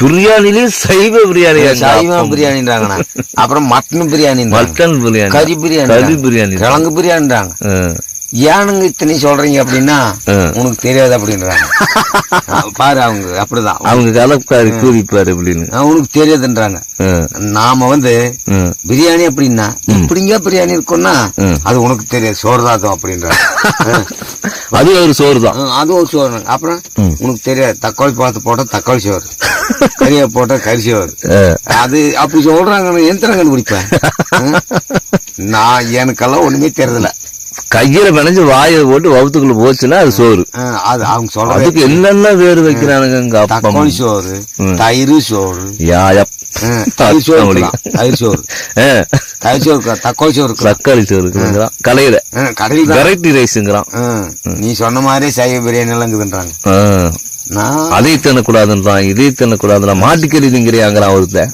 பிரியாணிலே சைவ பிரியாணி, சைவ பிரியாணின்றாங்கண்ணா. அப்புறம் மட்டன் பிரியாணி, மட்டன் பிரியாணி, கறி பிரியாணி, கிழங்கு பிரியாணின்றாங்க. ஏனுங்க இத்தனை சொல்றீங்க அப்படின்னா உனக்கு தெரியாது அப்படின்றாங்க. பாரு அவங்க அப்படிதான், அவங்க கலப்பாரு கூதிப்பாரு அப்படின்னு உனக்கு தெரியாதுன்றாங்க. நாம பிரியாணி அப்படின்னா இப்படிங்க பிரியாணி இருக்கும்னா அது உனக்கு தெரியாது, சோறுதான் அப்படின்றாங்க. அது ஒரு சோறு தான், அது ஒரு சோறு. அப்புறம் உனக்கு தெரியாது, தக்காளி பழத்தை போட்டா தக்காளி சோறு, கறியை போட்டா கறி சோறு, அது அப்படி சொல்றாங்க. எந்த கண்டுபிடிப்பேன் நான்? எனக்கெல்லாம் ஒண்ணுமே தெரியல. கையில பிணைஞ்சு வாயை போட்டு வவுத்துக்குள்ள போச்சுன்னா அது சோறு. அது அவங்க சொல்றது. அதுக்கு என்னென்ன பேரு வைக்கிறானுங்க, தக்காளி சோறு, தயிர் சோறு, தயிர் சோறு, தயிர் சோறு, தயிர் சோறு, தக்காளி சோறு, தக்காளி சோறு, கடையில கடையில் வெரைட்டி ரைஸ்ங்கிறான். நீ சொன்ன மாதிரியே சைவ பிரியாணி எல்லாம் இருக்குதுன்றாங்க. அதை தின்னக்கூடாதுன்றான், இதை தின்னக்கூடாதுன்னா மாட்டுக்கறி திங்கிறியாங்கிறான் ஒருத்தன்.